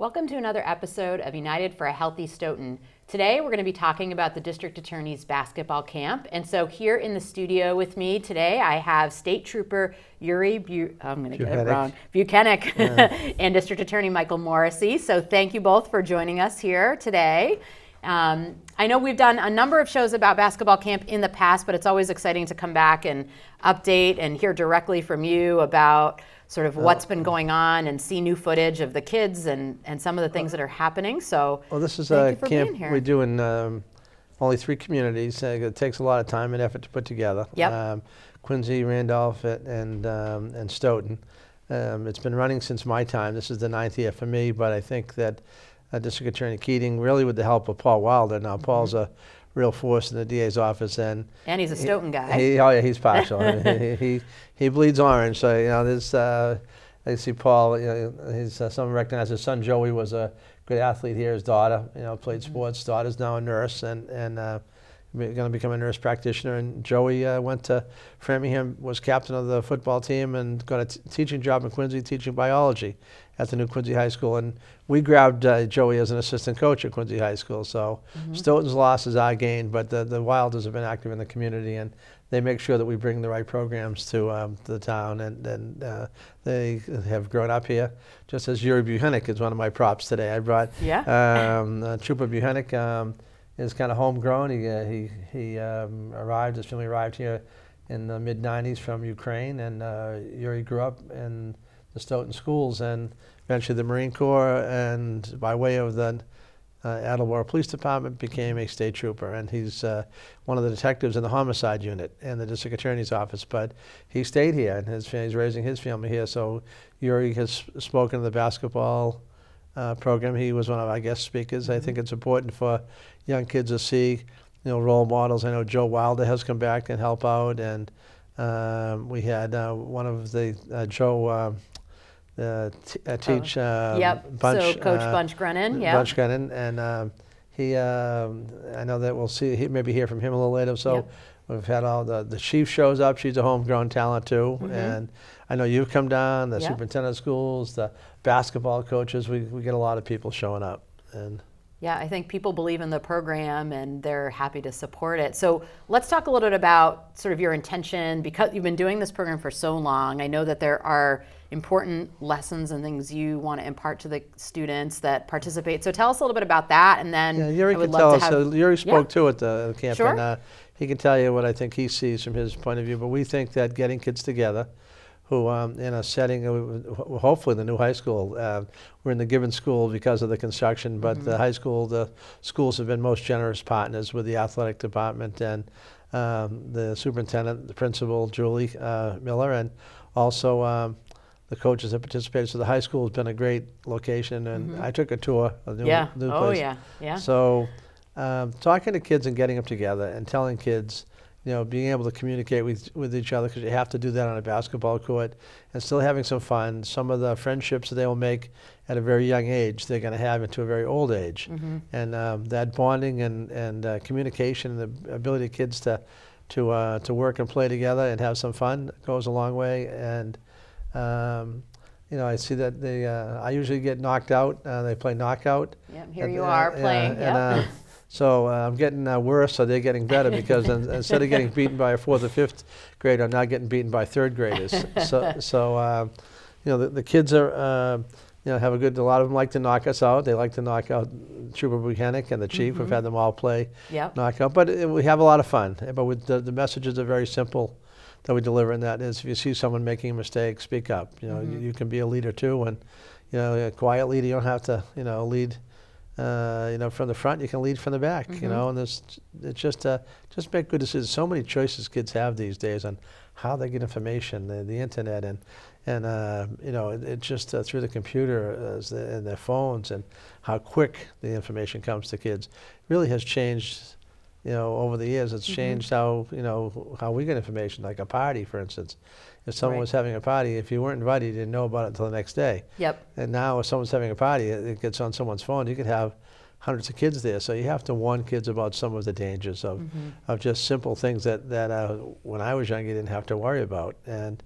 Welcome to another episode of United for a Healthy Stoughton. Today we're going to be talking about the District Attorney's basketball camp. And so here in the studio with me today I have State Trooper Yuri Bukhenik and District Attorney Michael Morrissey. So thank you both for joining us here today. I know we've done a number of shows about basketball camp in the past, but it's always exciting to come back and update and hear directly from you about sort of what's been going on and see new footage of the kids and some of the things that are happening. So this is a camp we do in only 3 communities. It takes a lot of time and effort to put together. Yep. Quincy, Randolph, and Stoughton. It's been running since my time. This is the 9th year for me, but I think that District Attorney Keating, really with the help of Paul Wilder. Now, Paul's a real force in the DA's office, and he's a Stoughton guy. He's partial. he bleeds orange. So there's I see Paul. He's someone recognized his son Joey was a good athlete here. His daughter, played sports. Daughter's now a nurse and going to become a nurse practitioner. And Joey went to Framingham, was captain of the football team, and got a teaching job in Quincy, teaching biology at the new Quincy High School. And we grabbed Joey as an assistant coach at Quincy High School. So Stoughton's loss is our gain, but the Wilders have been active in the community, and they make sure that we bring the right programs to the town, and they have grown up here. Just as Yuri Bukhenik is one of my props today. I brought Trooper Bukhenik. Is kind of homegrown. He arrived, his family arrived here in the mid-90s from Ukraine, and Yuri grew up in the Stoughton schools and eventually the Marine Corps, and by way of the Attleboro Police Department became a state trooper, and he's one of the detectives in the homicide unit in the District Attorney's office, but he stayed here and he's raising his family here. So Yuri has spoken to the basketball program. He was one of our guest speakers. I think it's important for young kids to see, role models. I know Joe Wilder has come back and help out, and we had one of the Joe teach Bunch. So Coach Bunch Grennan, Bunch Grennan, and he. I know that we'll see. Maybe hear from him a little later. So we've had all the chief shows up. She's a homegrown talent too, and I know you've come down. The superintendent of schools, the basketball coaches. We get a lot of people showing up, and. Yeah, I think people believe in the program and they're happy to support it. So let's talk a little bit about sort of your intention, because you've been doing this program for so long. I know that there are important lessons and things you want to impart to the students that participate. So tell us a little bit about that, and then Yuri can tell us. Yuri spoke too at the camp, sure. And he can tell you what I think he sees from his point of view. But we think that getting kids together, who in a setting, hopefully the new high school, we're in the given school because of the construction, but the high school, the schools have been most generous partners with the athletic department and the superintendent, the principal, Julie Miller, and also the coaches that participated. So the high school has been a great location, and I took a tour of the new place. So talking to kids and getting them together and telling kids, being able to communicate with each other, because you have to do that on a basketball court, and still having some fun. Some of the friendships that they will make at a very young age, they're going to have into a very old age. And that bonding and communication and the ability of kids to work and play together and have some fun goes a long way. And I see that I usually get knocked out. They play knockout. Yep, here you are playing. So I'm getting worse, so they're getting better, because instead of getting beaten by a 4th or 5th grader, I'm not getting beaten by 3rd graders. The kids are, have a good. A lot of them like to knock us out. They like to knock out Trooper Bukhenik and the chief. We've had them all play knockout, but we have a lot of fun. But with the messages are very simple that we deliver, and that is, if you see someone making a mistake, speak up. You can be a leader too, and a quiet leader. You don't have to, lead. From the front, you can lead from the back. And it's just make good decisions. So many choices kids have these days on how they get information, the internet, and it's just through the computer and their phones, and how quick the information comes to kids. It really has changed. Over the years, it's changed how we get information. Like a party, for instance. If someone was having a party, if you weren't invited, you didn't know about it until the next day. And now if someone's having a party, it gets on someone's phone. You could have hundreds of kids there. So you have to warn kids about some of the dangers of just simple things that when I was young, you didn't have to worry about. And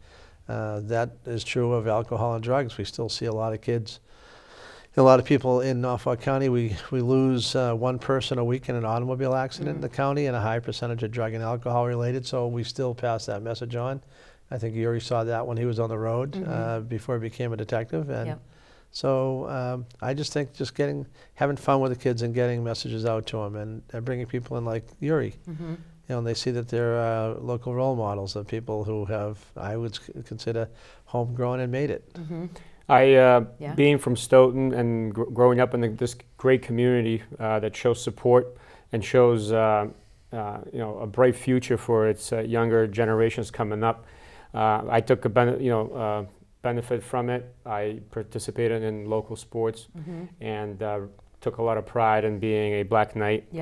that is true of alcohol and drugs. We still see a lot of kids a lot of people in Norfolk County, we lose one person a week in an automobile accident in the county, and a high percentage of drug and alcohol related, so we still pass that message on. I think Yuri saw that when he was on the road before he became a detective. And so I just think just having fun with the kids and getting messages out to them, and bringing people in like Yuri. You know, and they see that they're local role models of people who have, I would consider, homegrown and made it. Being from Stoughton and growing up in this great community that shows support and shows you know, a bright future for its younger generations coming up, I took a benefit from it. I participated in local sports and took a lot of pride in being a Black Knight.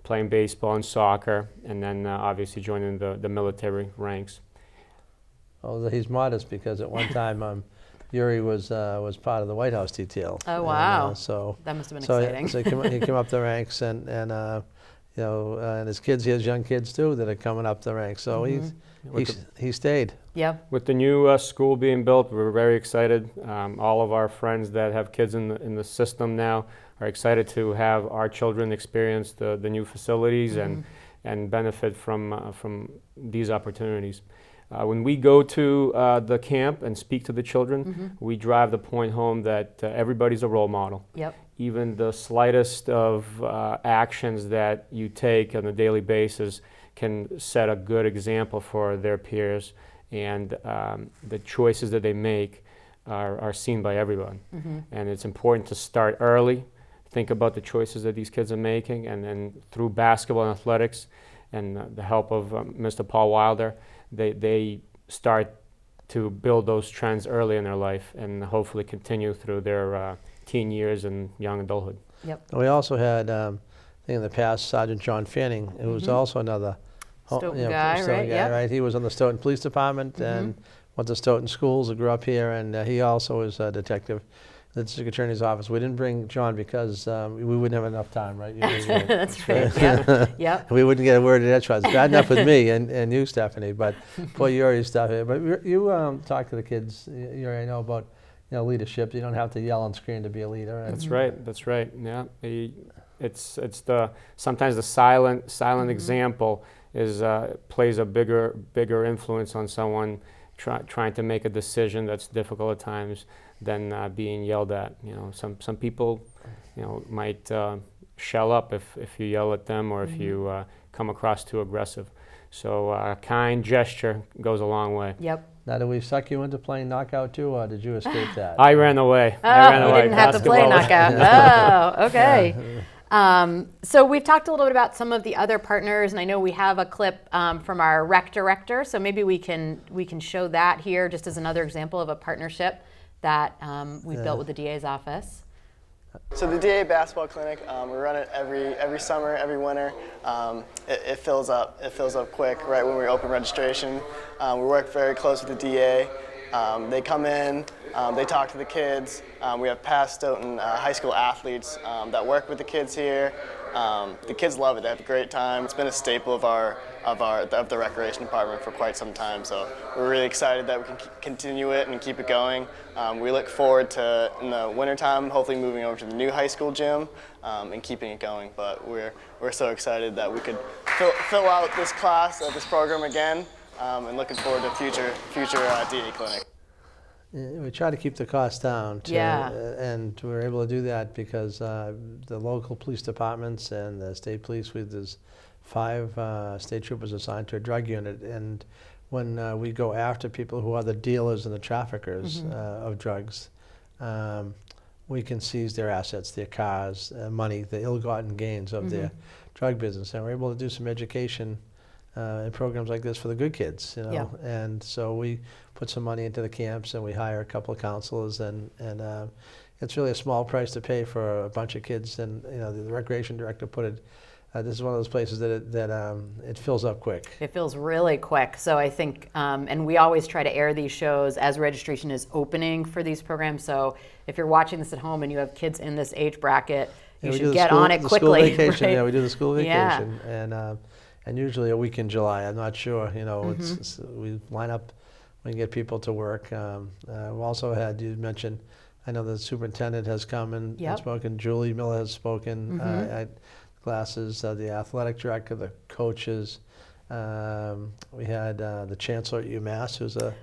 Playing baseball and soccer, and then obviously joining the military ranks. Oh, he's modest, because at one time Yuri was part of the White House detail. Oh, wow! And, so that must have been exciting. So he came up the ranks, and you know, and his kids, he has young kids too that are coming up the ranks. So he stayed. With the new school being built, we're very excited. All of our friends that have kids in the system now are excited to have our children experience the new facilities and benefit from these opportunities. When we go to the camp and speak to the children, we drive the point home that everybody's a role model. Even the slightest of actions that you take on a daily basis can set a good example for their peers, and the choices that they make are seen by everyone. And it's important to start early, think about the choices that these kids are making, and then through basketball and athletics and the help of Mr. Paul Wilder, they start to build those trends early in their life and hopefully continue through their teen years and young adulthood. We also had, I think in the past, Sergeant John Fanning, who was also another Stoughton guy, right? He was on the Stoughton Police Department and went to Stoughton schools, grew up here, and he also was a detective in the district attorney's office. We didn't bring John because we wouldn't have enough time, right? That's right. We wouldn't get a word in edgewise. It's bad enough with me and you, Stephanie, but poor Yuri stuff here. But you talk to the kids, Yuri, I know about leadership. You don't have to yell and scream to be a leader. That's right. That's right. Yeah, it's sometimes the silent example plays a bigger influence on someone trying to make a decision that's difficult at times than being yelled at. Some people might shell up if you yell at them, or if you come across too aggressive. So a kind gesture goes a long way. Now, did we suck you into playing knockout too, or did you escape that? I ran away. You didn't have to play knockout. Oh, okay. So we've talked a little bit about some of the other partners, and I know we have a clip from our rec director, so maybe we can show that here just as another example of a partnership that we've built with the DA's office. So the DA Basketball Clinic, we run it every summer, every winter. It fills up. It fills up quick right when we open registration. We work very close with the DA. They come in, they talk to the kids. We have past Stoughton high school athletes that work with the kids here. The kids love it. They have a great time. It's been a staple of the recreation department for quite some time. So we're really excited that we can continue it and keep it going. We look forward to, in the wintertime, hopefully moving over to the new high school gym and keeping it going. But we're so excited that we could fill out this class, this program again, and looking forward to future DA clinic. We try to keep the cost down, and we're able to do that because the local police departments and the state police, there's 5 state troopers assigned to a drug unit, and when we go after people who are the dealers and the traffickers of drugs, we can seize their assets, their cars, money, the ill-gotten gains of their drug business, and we're able to do some education and programs like this for the good kids, and so we put some money into the camps, and we hire a couple of counselors, and it's really a small price to pay for a bunch of kids. And the recreation director put it. This is one of those places that it fills up quick. It fills really quick. So I think, and we always try to air these shows as registration is opening for these programs. So if you're watching this at home and you have kids in this age bracket, you should get on it quickly. School vacation, right? Yeah, we do the school vacation, and usually a week in July. I'm not sure. We line up. We can get people to work. We also had, you mentioned, I know the superintendent has come and Yep. spoken. Julie Miller has spoken at classes. The athletic director, the coaches. We had the chancellor at UMass, who's the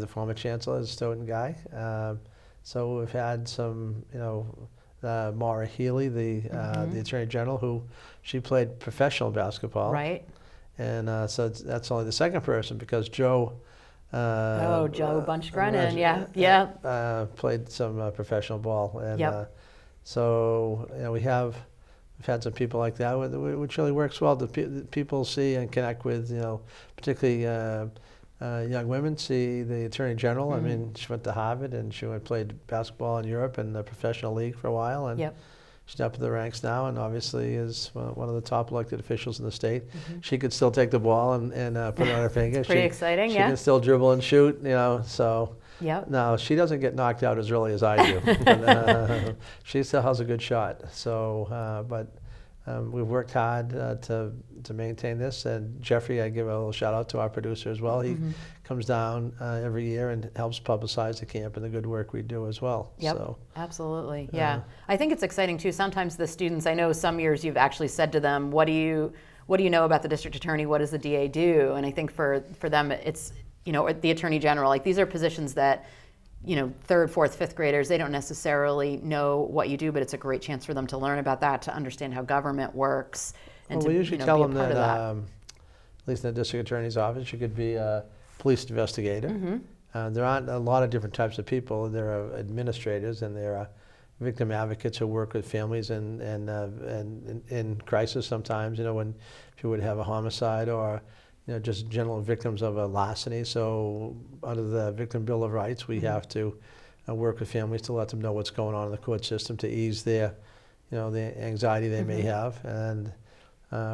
former chancellor, is a Stoughton guy. So we've had some, Maura Healy, the attorney general, who she played professional basketball. Right. And so that's only the second person, because Joe. Joe Bunch-Grennan, played some professional ball, and Yep. so we've had some people like that, which really works well. The people see and connect with, particularly young women see the attorney general. I mean, she went to Harvard and she played basketball in Europe in the professional league for a while, and Yep. she's up in the ranks now, and obviously is one of the top elected officials in the state. She could still take the ball and put it on her finger. Pretty exciting, she yeah. can still dribble and shoot, so. Yep. No, she doesn't get knocked out as early as I do. But, she still has a good shot. So, we've worked hard to maintain this. And Jeffrey, I give a little shout out to our producer as well. He comes down every year and helps publicize the camp and the good work we do as well. Yep, So, absolutely. Yeah, I think it's exciting too. Sometimes the students, I know some years you've actually said to them, what do you know about the district attorney? What does the DA do? And I think for them, it's, or the attorney general, like these are positions that, third, fourth, fifth graders, they don't necessarily know what you do, but it's a great chance for them to learn about that, to understand how government works, and we to usually be tell a them part that, of that. at least in the district attorney's office, you could be a police investigator. There aren't a lot of different types of people. There are administrators and there are victim advocates who work with families and in crisis sometimes. When if you would have a homicide or just general victims of a larceny. So under the Victim Bill of Rights, we have to work with families to let them know what's going on in the court system to ease their, the anxiety they may have. And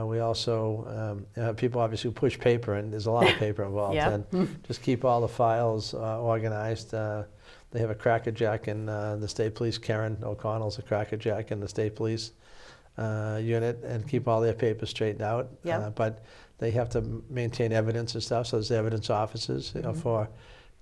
we also have people obviously who push paper, and there's a lot of paper involved. Yep. And just keep all the files organized. They have a crackerjack in the state police. Karen O'Connell's a crackerjack in the state police unit, and keep all their papers straightened out. Yep. But they have to maintain evidence and stuff, so there's evidence offices for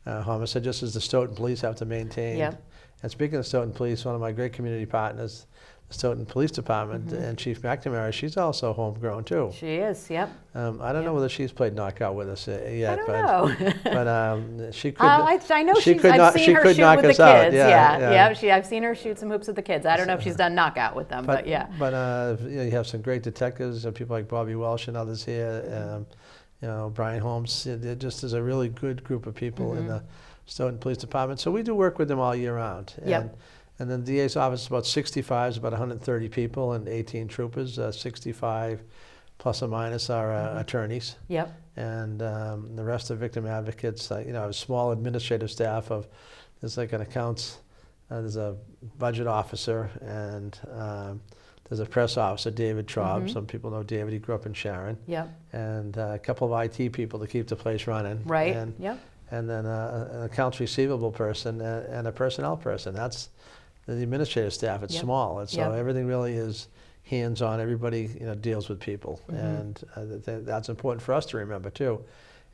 homicide, just as the Stoughton Police have to maintain. Yep. And speaking of Stoughton Police, one of my great community partners, the Stoughton Police Department, and Chief McNamara, she's also homegrown too. She is, yep. I don't know whether she's played knockout with us yet, I don't know. but she could. I know she could I've seen she her could shoot knock with the us out. kids. I've seen her shoot some hoops with the kids. I don't know if she's done knockout with them, but yeah. But you have some great detectives, people like Bobby Welsh and others here. Brian Holmes. There just is a really good group of people in the Stoughton Police Department. So we do work with them all year round. Yep. And then the DA's office is about 65, is about 130 people and 18 troopers. 65 plus or minus are attorneys. Yep. And the rest are victim advocates. A small administrative staff of, there's like an accounts, there's a budget officer, and there's a press officer, David Traub. Some people know David. He grew up in Sharon. Yep. And a couple of IT people to keep the place running. Right. And, Yep. and then an accounts receivable person and a personnel person. That's the administrative staff. It's small, and so everything really is hands-on. Everybody deals with people, and that's important for us to remember too.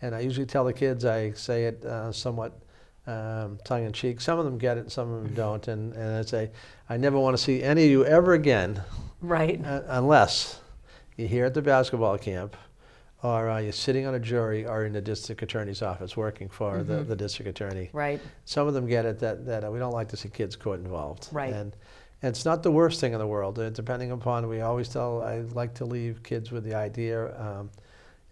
And I usually tell the kids, I say it somewhat tongue-in-cheek. Some of them get it, some of them don't, and I say, I never want to see any of you ever again, Right. Unless you're here at the basketball camp, or you're sitting on a jury, or in the district attorney's office working for the district attorney. Right. Some of them get it that we don't like to see kids court involved. Right. And it's not the worst thing in the world. Depending upon, we always tell, I like to leave kids with the idea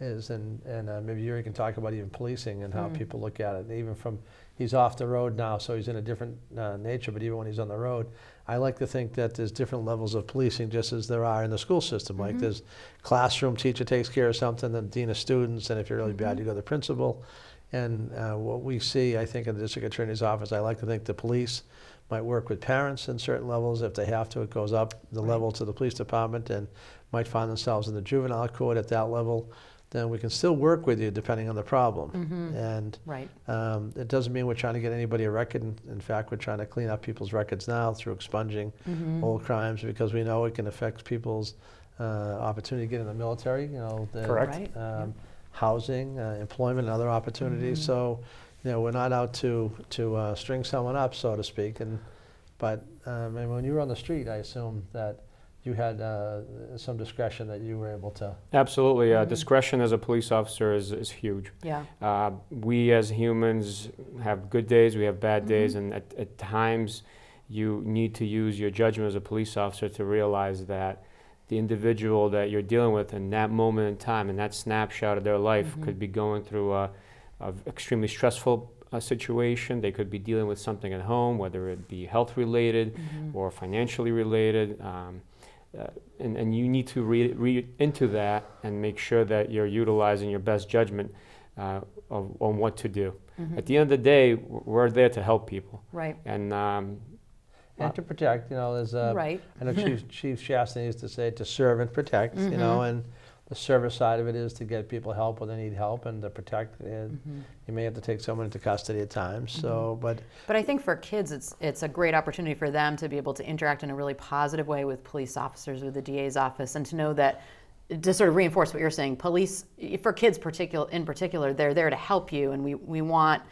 maybe Yuri can talk about even policing and how people look at it. Even from, he's off the road now, so he's in a different nature, but even when he's on the road, I like to think that there's different levels of policing just as there are in the school system. Like there's classroom teacher takes care of something, then dean of students, and if you're really bad, you go to the principal. And what we see, I think, in the district attorney's office, I like to think the police might work with parents in certain levels. If they have to, it goes up the level to the police department, and might find themselves in the juvenile court at that level. Then we can still work with you depending on the problem. And Right. it doesn't mean we're trying to get anybody a record. In fact, we're trying to clean up people's records now through expunging old crimes, because we know it can affect people's opportunity to get in the military, Correct. Right. housing, employment, and other opportunities. So, you know, we're not out to string someone up, so to speak. But and when you were on the street, I assume that you had some discretion that you were able to. Absolutely. Discretion as a police officer is huge. Yeah. We as humans have good days, we have bad days, and at times you need to use your judgment as a police officer to realize that the individual that you're dealing with in that moment in time, in that snapshot of their life, could be going through a extremely stressful situation. They could be dealing with something at home, whether it be health related or financially related. And you need to read into that and make sure that you're utilizing your best judgment on what to do. At the end of the day, we're there to help people. Right. And to protect, you know, there's Right. I know Chief Shasta used to say to serve and protect, you know, and the service side of it is to get people help when they need help, and to protect. You may have to take someone into custody at times. So, but I think for kids, it's a great opportunity for them to be able to interact in a really positive way with police officers, with the DA's office, and to know that, to sort of reinforce what you're saying, police, for kids in particular, they're there to help you, and we want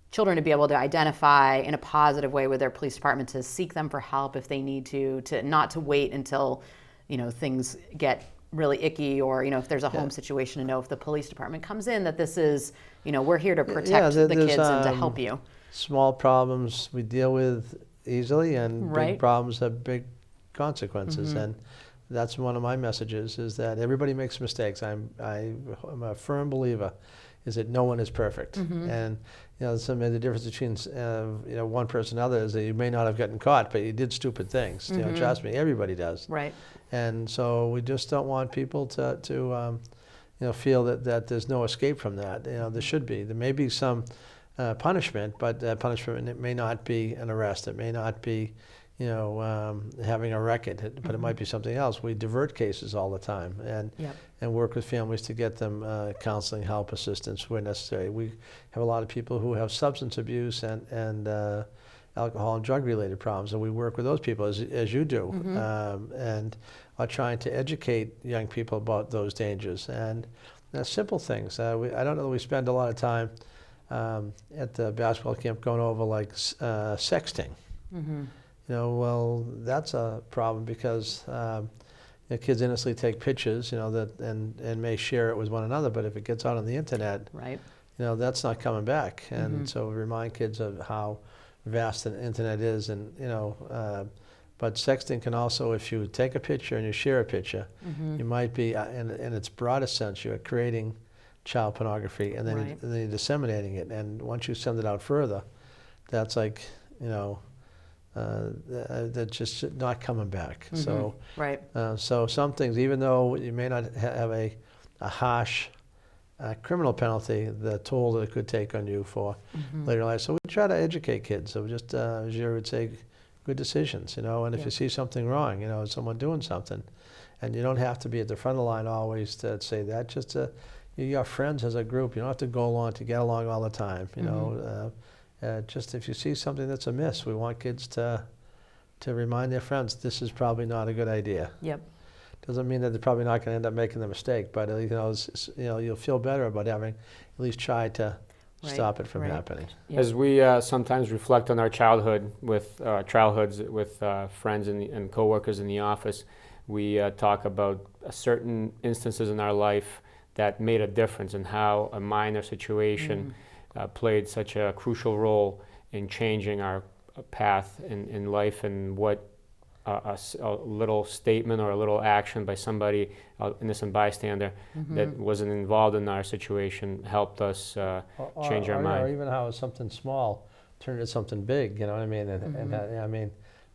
children to be able to identify in a positive way with their police department, to seek them for help if they need to not to wait until, you know, things get really icky, or, you know, if there's a home situation, to know if the police department comes in that this is, you know, we're here to protect the kids and to help you. Small problems we deal with easily, and big problems have big consequences. And that's one of my messages, is that everybody makes mistakes. I'm a firm believer is that no one is perfect. And you know, the difference between you know, one person and others is that you may not have gotten caught, but you did stupid things. You know, trust me, everybody does. Right. And so we just don't want people to you know, feel that there's no escape from that. You know, there should be. There may be some punishment, but that punishment, it may not be an arrest. It may not be, you know, having a record, but it might be something else. We divert cases all the time, and work with families to get them counseling, help, assistance where necessary. We have a lot of people who have substance abuse and alcohol and drug related problems, and we work with those people as you do, and are trying to educate young people about those dangers and simple things. I don't know that we spend a lot of time at the basketball camp going over like sexting. You know, well, that's a problem because you know, kids innocently take pictures, you know, that and may share it with one another. But if it gets out on the internet, Right. you know, that's not coming back. And so we remind kids of how vast the internet is, and you know, but sexting can also, if you take a picture and you share a picture, you might be, in its broadest sense, you're creating child pornography, and then you're disseminating it. And once you send it out further, that's like, you know, that's just not coming back. So, so some things, even though you may not have a harsh criminal penalty, the toll that it could take on you for later life. So we try to educate kids. So just, as Yuri would say, good decisions, you know, and if you see something wrong, you know, someone doing something, and you don't have to be at the front of the line always to say that, just your friends as a group, you don't have to go along to get along all the time, you know. Just if you see something that's amiss, we want kids to remind their friends, this is probably not a good idea. Doesn't mean that they're probably not going to end up making the mistake, but you know, you'll feel better about having at least tried to stop it from happening. As we sometimes reflect on our childhoods with friends and coworkers in the office, we talk about certain instances in our life that made a difference, and how a minor situation played such a crucial role in changing our path in life, and what a little statement or a little action by somebody, innocent bystander, that wasn't involved in our situation helped us change our mind. Or even how something small turned into something big, you know what I mean? And I mean,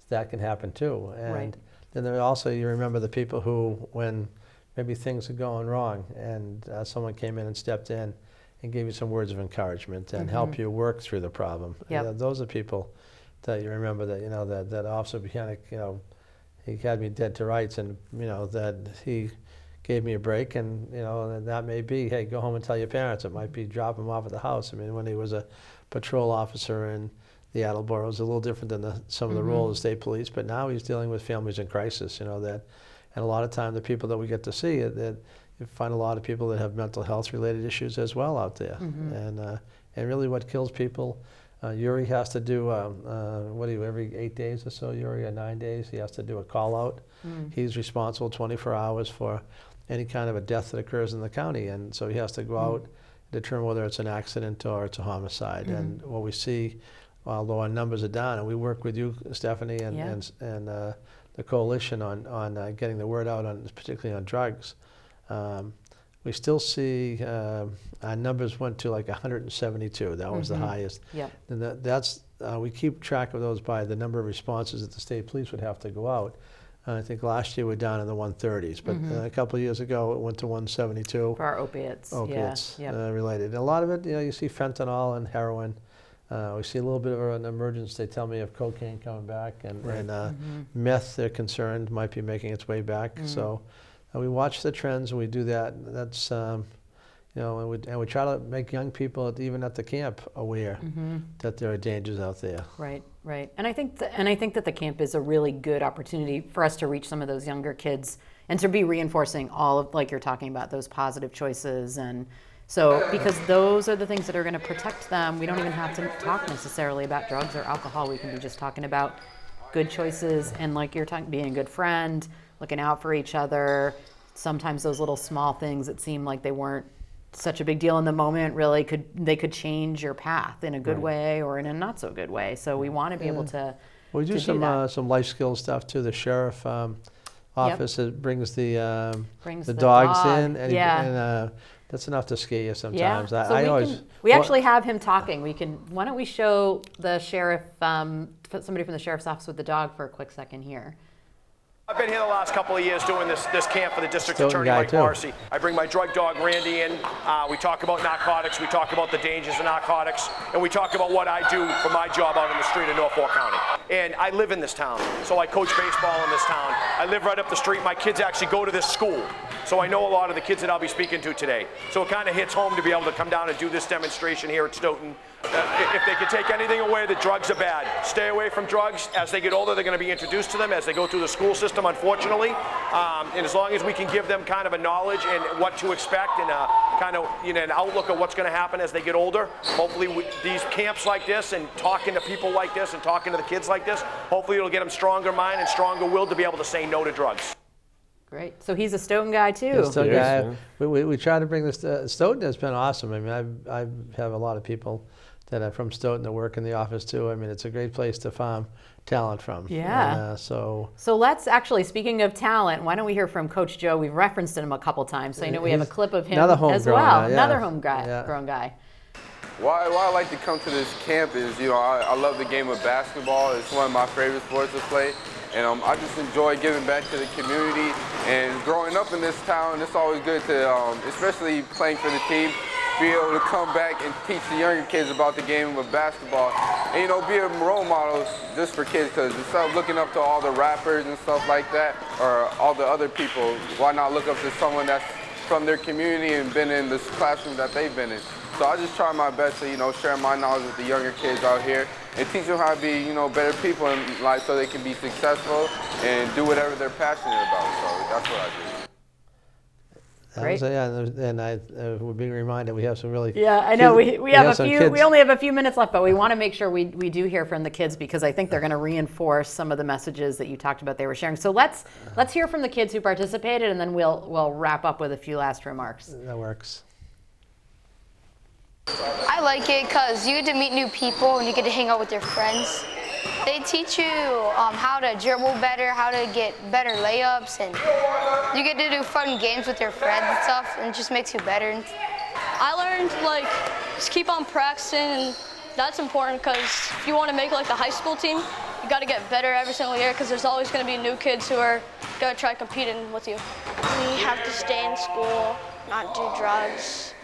that can happen too. And then there also, you remember the people who, when maybe things are going wrong, and someone came in and stepped in and gave you some words of encouragement and help you work through the problem. Those are people that you remember, that, you know, that Officer Bukhenik, you know, he had me dead to rights, and, you know, that he gave me a break, and, you know, and that may be, hey, go home and tell your parents. It might be drop him off at the house. I mean, when he was a patrol officer in the Attleboro, it was a little different than some of the role of the state police, but now he's dealing with families in crisis, you know, that, and a lot of time the people that we get to see, that you find a lot of people that have mental health related issues as well out there. And really what kills people, Yuri has to do, every 8 days or so, Yuri, or 9 days, he has to do a call out. He's responsible 24 hours for any kind of a death that occurs in the county. And so he has to go out, determine whether it's an accident or it's a homicide. And what we see, although our numbers are down, and we work with you, Stephanie, and the coalition on getting the word out, particularly on drugs, we still see our numbers went to like 172. That was the highest. Yep. And that's we keep track of those by the number of responses that the state police would have to go out. I think last year we're down in the 130s, but a couple of years ago it went to 172. For our opiates. Related. And a lot of it, you see fentanyl and heroin. We see a little bit of an emergence, they tell me, of cocaine coming back, and meth, they're concerned, might be making its way back. So we watch the trends, and we do that. That's, and we try to make young people, even at the camp, aware that there are dangers out there. Right, right. And I think that the camp is a really good opportunity for us to reach some of those younger kids and to be reinforcing all of, like you're talking about, those positive choices. And so, because those are the things that are going to protect them, we don't even have to talk necessarily about drugs or alcohol. We can be just talking about good choices and, like you're talking, being a good friend, looking out for each other. Sometimes those little small things that seem like they weren't such a big deal in the moment really could change your path in a good way or in a not so good way. So we want to be able to We do some life skills stuff too. The sheriff office brings the dogs in, and that's enough to scare you sometimes. We actually have him talking. Why don't we show the sheriff, somebody from the sheriff's office with the dog for a quick second here. I've been here the last couple of years doing this camp for the district Stoughton attorney, Michael Morrissey. too. I bring my drug dog, Randy, in. We talk about narcotics. We talk about the dangers of narcotics. And we talk about what I do for my job out in the street of Norfolk County. And I live in this town, so I coach baseball in this town. I live right up the street. My kids actually go to this school. So I know a lot of the kids that I'll be speaking to today. So it kind of hits home to be able to come down and do this demonstration here at Stoughton. If they could take anything away, that drugs are bad. Stay away from drugs. As they get older, they're going to be introduced to them as they go through the school system, unfortunately. And as long as we can give them kind of a knowledge and what to expect and kind of an outlook of what's going to happen as they get older, hopefully these camps like this and talking to people like this and talking to the kids like this, hopefully it'll get them stronger mind and stronger will to be able to say no to drugs. Great. So he's a Stoughton guy too. Stoughton guy. We try to bring this to Stoughton. Has been awesome. I mean, I have a lot of people that are from Stoughton that work in the office too. I mean, it's a great place to farm talent from. Yeah. And, so let's actually, speaking of talent, why don't we hear from Coach Joe? We've referenced him a couple times, so I know we have a clip of him as well. Another homegrown guy. Why I like to come to this camp is, I love the game of basketball. It's one of my favorite sports to play. And I just enjoy giving back to the community. And growing up in this town, it's always good to, especially playing for the team, be able to come back and teach the younger kids about the game of basketball. And, be a role model just for kids, because instead of looking up to all the rappers and stuff like that, or all the other people, why not look up to someone that's from their community and been in this classroom that they've been in. So I just try my best to, share my knowledge with the younger kids out here and teach them how to be, better people in life so they can be successful and do whatever they're passionate about. So that's what I do. Great. And we're being reminded we have some really. Yeah, I know. We have a few. Kids. We only have a few minutes left, but we want to make sure we do hear from the kids because I think they're going to reinforce some of the messages that you talked about they were sharing. So let's hear from the kids who participated, and then we'll wrap up with a few last remarks. That works. I like it because you get to meet new people and you get to hang out with your friends. They teach you how to dribble better, how to get better layups, and you get to do fun games with your friends and stuff, and it just makes you better. I learned just keep on practicing, and that's important because if you want to make the high school team, you got to get better every single year because there's always going to be new kids who are going to try competing with you. We have to stay in school, not do drugs,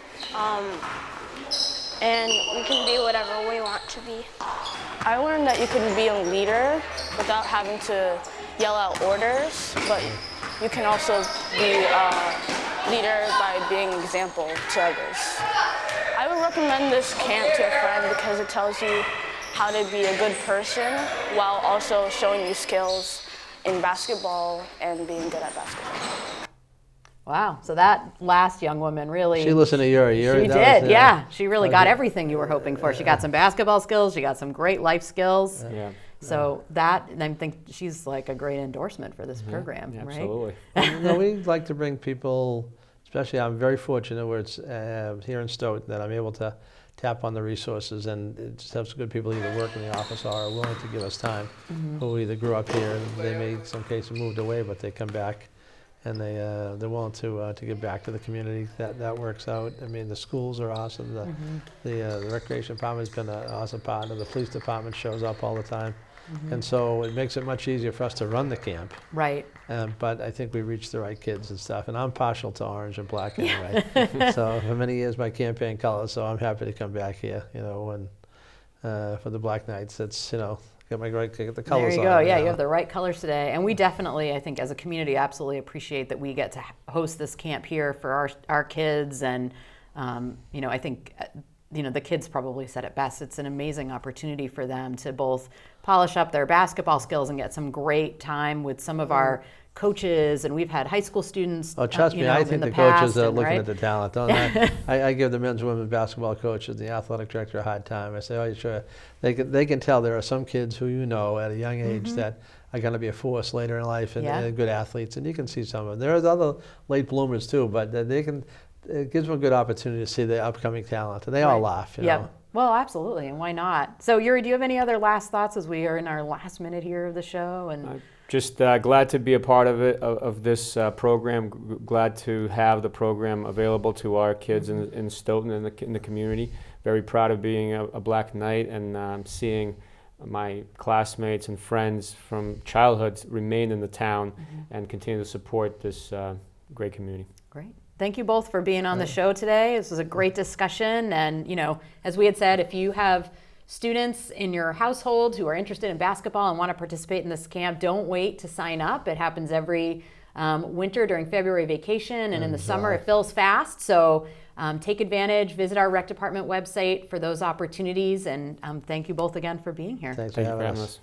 and we can be whatever we want to be. I learned that you can be a leader without having to yell out orders, but you can also be a leader by being an example to others. I would recommend this camp to a friend because it tells you how to be a good person while also showing you skills in basketball and being good at basketball. Wow. So that last young woman really. She listened to Yuri. She did, yeah. She really got everything you were hoping for. She got some basketball skills. She got some great life skills. Yeah. So that, and I think she's like a great endorsement for this program, Yeah, right? absolutely. We like to bring people, especially I'm very fortunate where it's here in Stoughton that I'm able to tap on the resources and just have some good people either work in the office or are willing to give us time, who either grew up here and they may in some cases moved away, but they come back and they're willing to give back to the community. That works out. I mean, the schools are awesome. The recreation department's been an awesome partner. The police department shows up all the time. And so it makes it much easier for us to run the camp. Right. But I think we reach the right kids and stuff. And I'm partial to orange and black anyway. So for many years, my campaign colors. So I'm happy to come back here, and for the Black Knights, it's, get the colors on. There you go. Yeah, you have the right colors today. And we definitely, I think, as a community, absolutely appreciate that we get to host this camp here for our kids. And, I think, the kids probably said it best. It's an amazing opportunity for them to both polish up their basketball skills and get some great time with some of our coaches. And we've had high school students. Oh, trust me, I think the coaches are looking at the talent, don't they? I give the men's and women's basketball coaches, the athletic director, a hard time. I say, oh, you sure? They can tell there are some kids who at a young age that are going to be a force later in life and they're good athletes. And you can see some of them. There's other late bloomers too, but it gives them a good opportunity to see the upcoming talent. And they all laugh, Yep. Well, absolutely, and why not? So, Yuri, do you have any other last thoughts as we are in our last minute here of the show? And just glad to be a part of it, of this program. Glad to have the program available to our kids in Stoughton and in the community. Very proud of being a Black Knight and seeing my classmates and friends from childhood remain in the town and continue to support this great community. Great. Thank you both for being on the show today. This was a great discussion. And, as we had said, if you have students in your household who are interested in basketball and want to participate in this camp, don't wait to sign up. It happens every winter during February vacation, and in the summer it fills fast. So take advantage, visit our rec department website for those opportunities. And thank you both again for being here. Thanks for having us.